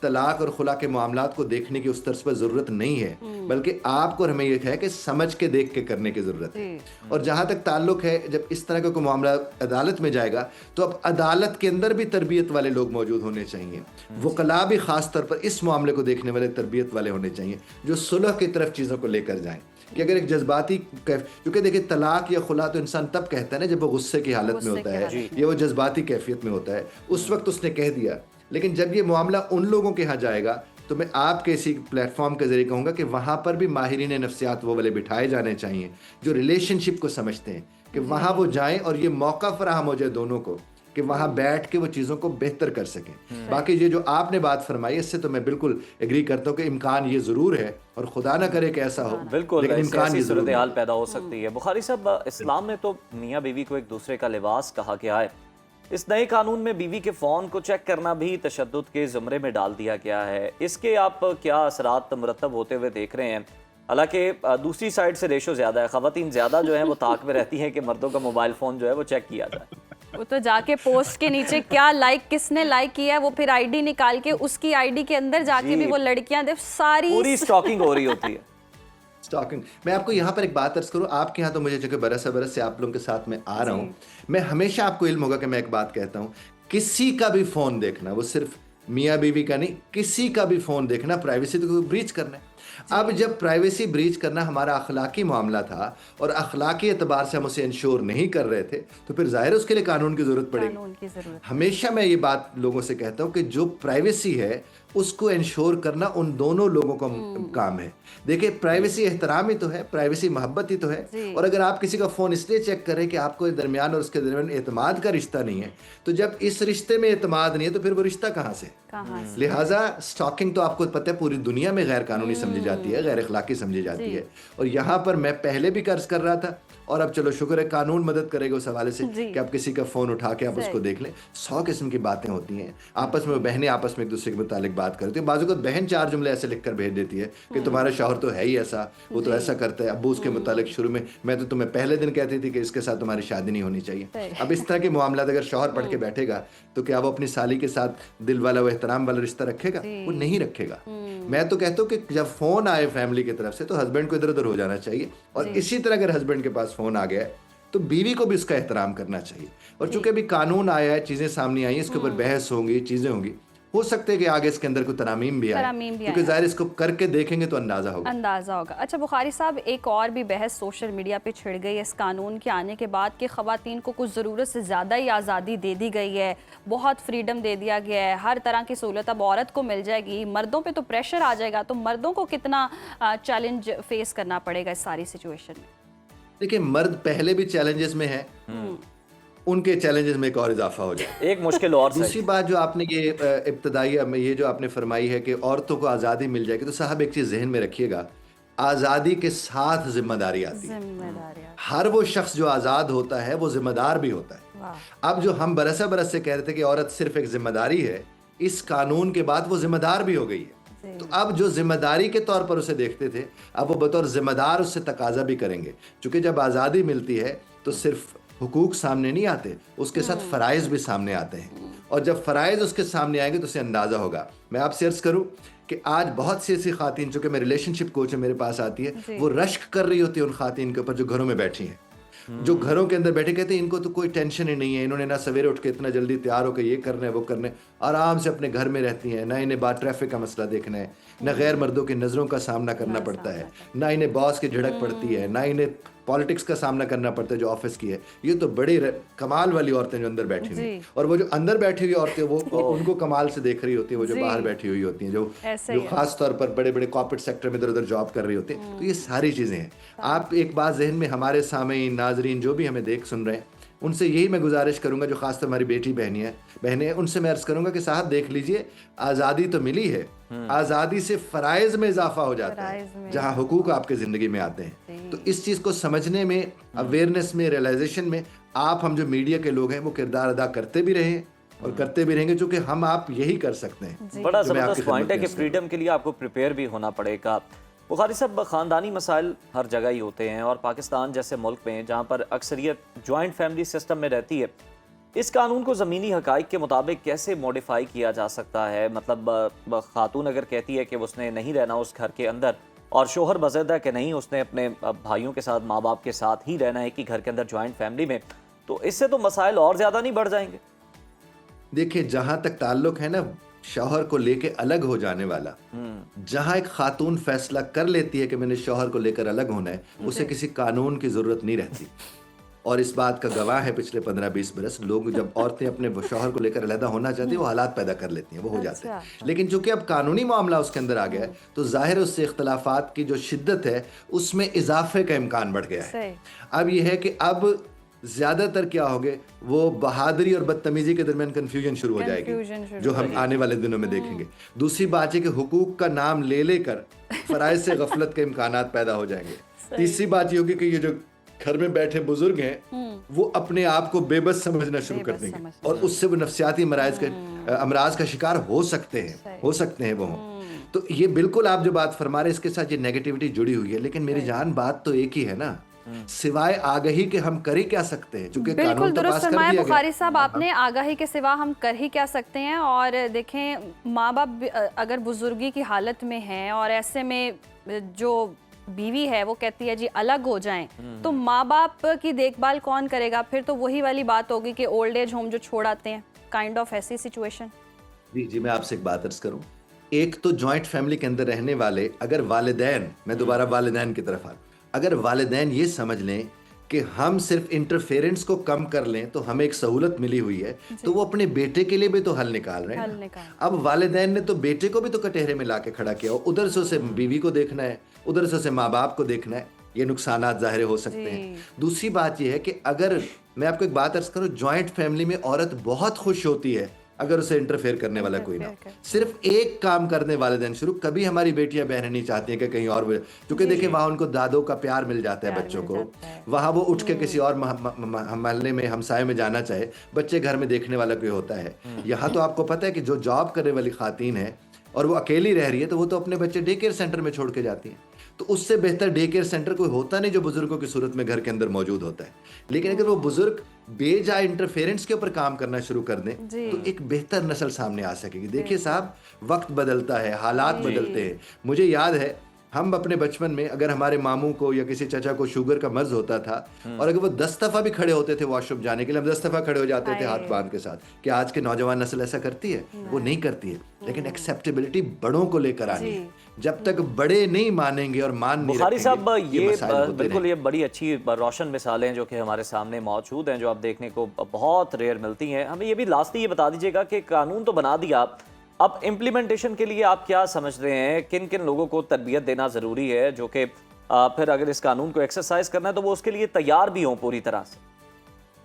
طلاق اور خلا کے معاملات کو دیکھنے کی اس طرز پر ضرورت نہیں ہے، بلکہ آپ کو اور ہمیں یہ ہے کہ سمجھ کے دیکھ کے کرنے کی ضرورت ہے۔ اور جہاں تک تعلق ہے، جب اس طرح کا کوئی معاملہ عدالت میں جائے گا تو اب عدالت کے اندر بھی تربیت والے لوگ موجود ہونے چاہیے، وکلاء بھی خاص طور پر اس معاملے کو دیکھنے والے تربیت والے ہونے چاہیے جو صلح کی طرف چیزوں کو لے کر جائیں۔ کہ اگر ایک جذباتی کیونکہ دیکھیں طلاق یا خلا تو انسان تب کہتا ہے نا جب وہ غصے کی حالت میں ہوتا ہے یا وہ جذباتی کیفیت میں ہوتا ہے، اس وقت اس نے کہہ دیا۔ لیکن جب یہ معاملہ ان لوگوں کے ہاں جائے گا تو میں آپ کے اسی پلیٹ فارم کے ذریعے کہوں گا کہ وہاں پر بھی ماہرین نفسیات وہ والے بٹھائے جانے چاہیے جو ریلیشن شپ کو سمجھتے ہیں، کہ وہاں وہ جائیں اور یہ موقع فراہم ہو جائے دونوں کو کہ وہاں بیٹھ کے وہ چیزوں کو بہتر کر سکیں۔ باقی یہ جو آپ نے بات فرمائی اس سے تو میں بالکل ایگری کرتا ہوں کہ امکان یہ ضرور ہے، اور خدا نہ کرے کہ ایسا ہو، بالکل لیکن امکان یہ ضرور صورتحال پیدا ہو سکتی ہے۔ بخاری صاحب، اسلام میں تو میاں بیوی کو ایک دوسرے کا لباس کہا گیا ہے، اس نئے قانون میں بیوی کے فون کو چیک کرنا بھی تشدد کے زمرے میں ڈال دیا گیا ہے، اس کے آپ کیا اثرات مرتب ہوتے ہوئے دیکھ رہے ہیں؟ حالانکہ دوسری سائڈ سے ریشو زیادہ ہے، خواتین زیادہ جو ہیں وہ طاق میں رہتی ہیں کہ مردوں کا موبائل فون جو ہے وہ چیک کیا جائے۔ وہ تو جا کے پوسٹ کے نیچے کیا لائک کس نے لائک کیا ہے وہ پھر آئی ڈی نکال کے اس کی آئی ڈی کے اندر جا کے بھی وہ لڑکیاں ساری پوری سٹاکنگ ہو رہی ہوتی ہے۔ سٹاکنگ۔ میں آپ کو یہاں پر ایک بات عرض کروں، آپ کے یہاں تو مجھے چونکہ برس سے آپ لوگوں کے ساتھ میں آ رہا ہوں، میں ہمیشہ آپ کو علم ہوگا کہ میں ایک بات کہتا ہوں، کسی کا بھی فون دیکھنا، وہ صرف میاں بیوی کا نہیں، کسی کا بھی فون دیکھنا پرائیویسی کو بریچ کرنا ہے۔ اب جب پرائیویسی بریچ کرنا ہمارا اخلاقی معاملہ تھا اور اخلاقی اعتبار سے ہم اسے انشور نہیں کر رہے تھے تو پھر ظاہر اس کے لیے قانون کی ضرورت پڑے گی۔ ہمیشہ میں یہ بات لوگوں سے کہتا ہوں کہ جو پرائیویسی ہے اس کو انشور کرنا ان دونوں لوگوں کا کام ہے۔ دیکھیں، پرائیویسی احترام ہی تو ہے، پرائیویسی محبت ہی تو ہے، اور اگر آپ کسی کا فون اس لیے چیک کریں کہ آپ کو درمیان اور اس کے درمیان اعتماد کا رشتہ نہیں ہے، تو جب اس رشتے میں اعتماد نہیں ہے تو پھر وہ رشتہ کہاں سے؟ لہٰذا سٹاکنگ تو آپ کو پتہ ہے پوری دنیا میں غیر قانونی سمجھی جاتی ہے، غیر اخلاقی سمجھی جاتی ہے، اور یہاں پر میں پہلے بھی قرض کر رہا تھا، اور اب چلو شکر ہے قانون مدد کرے گا اس حوالے سے کہ آپ کسی کا فون اٹھا کے آپ اس کو دیکھ لیں۔ 100 قسم کی باتیں ہوتی ہیں آپس میں، بہنیں آپس میں ایک دوسرے کے متعلق بات کرتی ہیں، بعض اوقات بہن 4 جملے ایسے لکھ کر بھیج دیتی ہے کہ تمہارا شوہر تو ہے ہی ایسا، وہ تو ایسا کرتا ہے، ابو اس کے متعلق شروع میں تو تمہیں پہلے دن کہتی تھی کہ اس کے ساتھ تمہاری شادی نہیں ہونی چاہیے۔ اب اس طرح کے معاملات اگر شوہر پڑھ کے بیٹھے گا تو کیا وہ اپنی سالی کے ساتھ دل والا و احترام والا رشتہ رکھے گا؟ وہ نہیں رکھے گا۔ میں تو کہتا ہوں کہ جب فون آئے فیملی کی طرف سے تو ہسبینڈ کو ادھر ادھر ہو جانا چاہیے، اور اسی طرح اگر ہسبینڈ کے پاس فون آ گیا ہے تو بیوی کو بھی اس کا احترام کرنا چاہیے۔ اور چونکہ ابھی قانون آیا ہے، چیزیں سامنے آئی ہیں، اس کے اوپر بحث ہوگی، چیزیں ہوں گی، ہو سکتے کہ آگے اس کے اندر کوئی ترامیم بھی آئے، کیونکہ ظاہر اس کو کر کے دیکھیں گے تو اندازہ ہوگا۔ اچھا بخاری صاحب، ایک اور بھی بحث سوشل میڈیا پہ چھڑ گئی ہے اس قانون کے آنے کے بعد کہ خواتین کو کچھ ضرورت سے زیادہ ہی آزادی دے دی گئی ہے، بہت فریڈم دے دیا گیا ہے، ہر طرح کی سہولت اب عورت کو مل جائے گی، مردوں پہ تو پریشر آ جائے گا، تو مردوں کو کتنا چیلنج فیس کرنا پڑے گا اس ساری سچویشن میں؟ دیکھیں، مرد پہلے بھی چیلنجز میں ہیں، ان کے چیلنجز میں ایک اور اضافہ ہو جائے۔ ایک مشکل اور دوسری بات جو آپ نے یہ ابتدائی میں یہ جو آپ نے فرمائی ہے کہ عورتوں کو آزادی مل جائے گی، تو صاحب ایک چیز ذہن میں رکھیے گا، آزادی کے ساتھ ذمہ داری آتی ہے۔ ہر وہ شخص جو آزاد ہوتا ہے وہ ذمہ دار بھی ہوتا ہے۔ اب جو ہم برس سے کہہ رہے تھے کہ عورت صرف ایک ذمہ داری ہے، اس قانون کے بعد وہ ذمہ دار بھی ہو گئی ہے۔ تو اب جو ذمہ داری کے طور پر اسے دیکھتے تھے، اب وہ بطور ذمہ دار اس سے تقاضا بھی کریں گے، چونکہ جب آزادی ملتی ہے تو صرف حقوق سامنے نہیں آتے، اس کے ساتھ فرائض بھی سامنے آتے ہیں، اور جب فرائض اس کے سامنے آئیں گے تو اسے اندازہ ہوگا۔ میں آپ سے عرض کروں کہ آج بہت سی ایسی خواتین، چونکہ میں ریلیشن شپ کوچ ہے، میرے پاس آتی ہے، وہ رشک کر رہی ہوتی ہے ان خواتین کے اوپر جو گھروں میں بیٹھی ہیں، جو گھروں کے اندر بیٹھے، کہتے ہیں ان کو تو کوئی ٹینشن ہی نہیں ہے، انہوں نے نہ سویرے اٹھ کے اتنا جلدی تیار ہو کے یہ کرنا ہے وہ کرنا ہے، آرام سے اپنے گھر میں رہتی ہیں، نہ انہیں بات ٹریفک کا مسئلہ دیکھنا ہے، نہ غیر مردوں کی نظروں کا سامنا کرنا پڑتا ہے، نہ انہیں باس کی جھڑک پڑتی ہے، نہ انہیں پالیٹکس کا سامنا کرنا پڑتا ہے جو آفس کی ہے۔ یہ تو بڑی کمال والی عورتیں جو اندر بیٹھی ہوئی ہیں، اور وہ جو اندر بیٹھی ہوئی عورتیں وہ ان کو کمال سے دیکھ رہی ہوتی ہیں، وہ جو باہر بیٹھی ہوئی ہوتی ہیں، جو خاص طور پر بڑے بڑے کارپوریٹ سیکٹر میں ادھر ادھر جاب کر رہی ہوتی ہیں۔ تو یہ ساری چیزیں ہیں۔ آپ ایک بات ذہن میں، ہمارے سامعین ناظرین جو بھی ہمیں دیکھ سن رہے ہیں، ان سے یہی میں گزارش کروں گا، جو خاص طور ہماری بیٹی بہنیں ان سے میں عرض کروں گا کہ صاحب دیکھ لیجئے، آزادی تو ملی ہے، آزادی سے فرائض میں اضافہ ہو جاتا ہے جہاں حقوق آپ کے زندگی میں آتے ہیں۔ تو اس چیز کو سمجھنے میں، اویئرنیس میں، ریئلائزیشن میں ہم جو میڈیا کے لوگ ہیں وہ کردار ادا کرتے بھی رہے ہیں اور کرتے بھی رہیں گے، چونکہ ہم آپ یہی کر سکتے ہیں۔ بڑا زبردست پوائنٹ ہے کہ فریڈم کے لیے آپ کو پریپیئر بھی ہونا پڑے گا۔ بخاری صاحب، خاندانی مسائل ہر جگہ ہی ہوتے ہیں، اور پاکستان جیسے ملک میں جہاں پر اکثریت جوائنٹ فیملی سسٹم میں رہتی ہے، اس قانون کو زمینی حقائق کے مطابق کیسے موڈیفائی کیا جا سکتا ہے؟ مطلب خاتون اگر کہتی ہے کہ اس نے نہیں رہنا اس گھر کے اندر اور شوہر بزد ہے کہ نہیں اس نے اپنے بھائیوں کے ساتھ ماں باپ کے ساتھ ہی رہنا ہے کہ گھر کے اندر جوائنٹ فیملی میں، تو اس سے تو مسائل اور زیادہ نہیں بڑھ جائیں گے؟ دیکھیں جہاں تک تعلق ہے نا شوہر کو لے کے الگ ہو جانے والا، جہاں ایک خاتون فیصلہ کر لیتی ہے کہ میں نے شوہر کو لے کر الگ ہونا ہے، اسے کسی قانون کی ضرورت نہیں رہتی. اور اس بات کا گواہ ہے پچھلے 15-20 برس لوگ جب عورتیں اپنے شوہر کو لے کر علیحدہ ہونا چاہتی ہیں وہ حالات پیدا کر لیتی ہیں، وہ ہو جاتے ہیں. لیکن چونکہ اب قانونی معاملہ اس کے اندر آ گیا ہے تو ظاہر اس سے اختلافات کی جو شدت ہے اس میں اضافے کا امکان بڑھ گیا ہے. اب یہ ہے کہ اب زیادہ تر کیا ہوگے وہ بہادری اور بدتمیزی کے درمیان کنفیوژن شروع ہو جائے گی جو ہم آنے والے دنوں میں دیکھیں گے. دوسری بات ہے کہ حقوق کا نام لے لے کر فرائض سے غفلت کے امکانات پیدا ہو جائیں گے. تیسری بات یہ ہوگی کہ یہ جو گھر میں بیٹھے بزرگ ہیں وہ اپنے آپ کو بے بس سمجھنا شروع کر دیں گے اور اس سے وہ نفسیاتی امراض کا شکار ہو سکتے ہیں وہ ہوں. تو یہ بالکل آپ جو بات فرما رہے ہیں اس کے ساتھ یہ نیگیٹیوٹی جڑی ہوئی ہے. لیکن میری جان بات تو ایک ہی ہے نا، سوائے آگہی کے ہم کر ہی کیا سکتے ہیں؟ چونکہ بالکل درست فرمایا بخاری صاحب آپ نے، آگاہی کے سوا ہم کر ہی کیا سکتے ہیں. اور دیکھیں ماں باپ اگر بزرگی کی حالت میں ہیں اور ایسے میں جو بیوی ہے وہ کہتی ہے جی الگ ہو جائیں تو ماں باپ کی دیکھ بھال کون کرے گا؟ پھر تو وہی والی بات ہوگی کہ اولڈ ایج ہوم جو چھوڑ آتے ہیں، کائنڈ آف ایسی سچویشن. جی میں آپ سے ایک بات عرض کروں. ایک تو جوائنٹ فیملی کے اندر رہنے والے اگر والدین، میں دوبارہ والدین کی طرف اگر والدین یہ سمجھ لیں کہ ہم صرف انٹرفیرنس کو کم کر لیں تو ہمیں ایک سہولت ملی ہوئی ہے تو وہ اپنے بیٹے کے لیے بھی تو حل نکال رہے ہیں. اب والدین نے تو بیٹے کو بھی تو کٹہرے میں لا کے کھڑا کیا ہو، ادھر سے اسے بیوی کو دیکھنا ہے، ادھر سے اسے ماں باپ کو دیکھنا ہے. یہ نقصانات ظاہر ہو سکتے ہیں. دوسری بات یہ ہے کہ اگر میں آپ کو ایک بات عرض کروں، جوائنٹ فیملی میں عورت بہت خوش ہوتی ہے اگر اسے انٹرفیئر کرنے والا کوئی نہ ہو. صرف ایک کام کرنے والدین شروع، کبھی ہماری بیٹیاں بہنیں نہیں چاہتی ہیں کہ کہیں اور، کیونکہ دیکھیں وہاں ان کو دادوں کا پیار مل جاتا ہے بچوں کو، وہاں وہ اٹھ کے کسی اور محلے میں ہمسائے میں جانا چاہے بچے گھر میں دیکھنے والا کوئی ہوتا ہے. یہاں تو آپ کو پتہ ہے کہ جو جاب کرنے والی خواتین ہے اور وہ اکیلی رہ رہی ہے تو وہ تو اپنے بچے ڈے کیئر سینٹر میں چھوڑ کے جاتی ہیں. تو اس سے بہتر ڈے کیئر سینٹر کوئی ہوتا نہیں جو بزرگوں کی صورت میں گھر کے اندر موجود ہوتا ہے. لیکن اگر وہ بزرگ بے جا انٹرفیرنس کے اوپر کام کرنا شروع کر دیں تو ایک بہتر نسل سامنے آ سکے گی. دیکھیے صاحب وقت بدلتا ہے، حالات بدلتے ہیں. مجھے یاد ہے ہم اپنے بچپن میں اگر ہمارے ماموں کو یا کسی چچا کو شوگر کا مرض ہوتا تھا اور اگر وہ 10 دفعہ بھی کھڑے ہوتے تھے واش روم جانے کے لیے، ہم 10 دفعہ کھڑے ہو جاتے تھے ہاتھ باندھ کے ساتھ. کہ آج کے نوجوان نسل ایسا کرتی ہے؟ وہ نہیں کرتی ہے. لیکن ایکسیپٹیبلٹی بڑوں کو لے کر آنی ہے. جب تک بڑے نہیں مانیں گے اور مان نہیں بخاری رکھیں صاحب گے یہ بالکل یہ بڑی اچھی روشن مثالیں جو کہ ہمارے سامنے موجود ہیں جو آپ دیکھنے کو بہت ریئر ملتی ہیں. ہمیں یہ بھی لاسٹلی یہ بتا دیجیے گا کہ قانون تو بنا دیا، اب امپلیمنٹیشن کے لیے آپ کیا سمجھ رہے ہیں؟ کن کن لوگوں کو تربیت دینا ضروری ہے جو کہ پھر اگر اس قانون کو ایکسرسائز کرنا ہے تو وہ اس کے لیے تیار بھی ہوں پوری طرح سے؟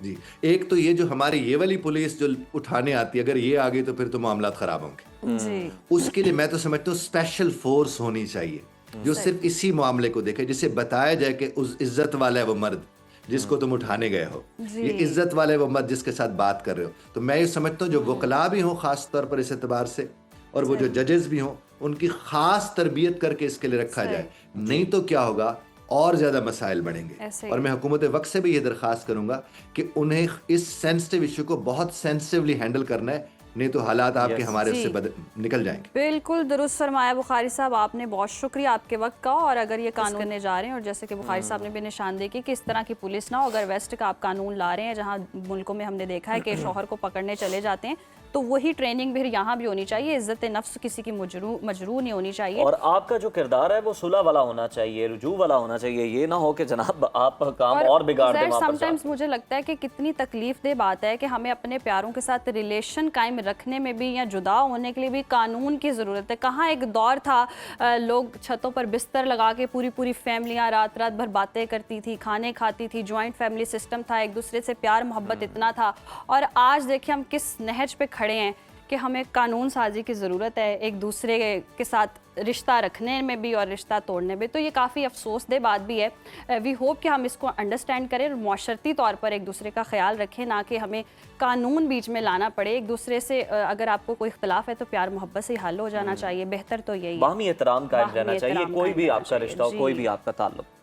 جی ایک تو یہ جو ہماری یہ والی پولیس جو اٹھانے آتی ہے، اگر یہ آ گئی تو پھر تو معاملات خراب ہوں گے. اس کے لیے میں تو سمجھتا ہوں اسپیشل فورس ہونی چاہیے جو صرف اسی معاملے کو دیکھے، جسے بتایا جائے کہ اس عزت والا ہے وہ مرد جس کو تم اٹھانے گئے ہو، یہ عزت والے وہ مرد جس کے ساتھ بات کر رہے ہو. تو میں یہ سمجھتا ہوں جو وکلاء بھی ہوں خاص طور پر اس اعتبار سے، اور وہ جو ججز بھی ہوں، ان کی خاص تربیت کر کے اس کے لیے رکھا جائے. نہیں تو کیا ہوگا، اور زیادہ مسائل بڑھیں گے. اور میں حکومت وقت سے بھی یہ درخواست کروں گا کہ انہیں اس سینسٹیو ایشو کو بہت سینسٹیولی ہینڈل کرنا ہے، نہیں تو حالات آپ کے ہمارے سے نکل جائیں گے. بالکل درست فرمایا بخاری صاحب آپ نے، بہت شکریہ آپ کے وقت کا. اور اگر یہ قانون کرنے جا رہے ہیں، اور جیسے کہ بخاری صاحب نے بھی نشاندہی کی کہ اس طرح کی پولیس نہ ہو، اگر ویسٹ کا آپ قانون لا رہے ہیں جہاں ملکوں میں ہم نے دیکھا ہے کہ شوہر کو پکڑنے چلے جاتے ہیں، تو وہی ٹریننگ بھی یہاں بھی ہونی چاہیے. عزت نفس کسی کی مجروح نہیں ہونی چاہیے، اور آپ کا جو کردار ہے وہ صلح والا ہونا چاہیے، رجوع والا ہونا چاہیے. یہ نہ ہو کہ جناب آپ کام اور بگاڑ دیں. سم ٹائمز مجھے لگتا ہے کہ کتنی تکلیف دہ بات ہے کہ ہمیں اپنے پیاروں کے ساتھ ریلیشن قائم رکھنے میں بھی یا جدا ہونے کے لیے بھی قانون کی ضرورت ہے. کہاں ایک دور تھا لوگ چھتوں پر بستر لگا کے پوری فیملیاں رات بھر باتیں کرتی تھی، کھانے کھاتی تھی، جوائنٹ فیملی سسٹم تھا، ایک دوسرے سے پیار محبت اتنا تھا. اور آج دیکھیں ہم کس نہج پہ کھڑے ہیں کہ ہمیں قانون سازی کی ضرورت ہے ایک دوسرے کے ساتھ رشتہ رکھنے میں بھی اور رشتہ توڑنے میں. تو یہ کافی افسوس دہ بات بھی ہے. وی ہوپ کہ ہم اس کو انڈرسٹینڈ کریں اور معاشرتی طور پر ایک دوسرے کا خیال رکھیں، نہ کہ ہمیں قانون بیچ میں لانا پڑے. ایک دوسرے سے اگر آپ کو کوئی اختلاف ہے تو پیار محبت سے حل ہو جانا چاہیے. بہتر تو یہی ہے، باہمی احترام قائم رہنا چاہیے، کوئی بھی آپ کا رشتہ ہو، کوئی بھی آپ کا تعلق.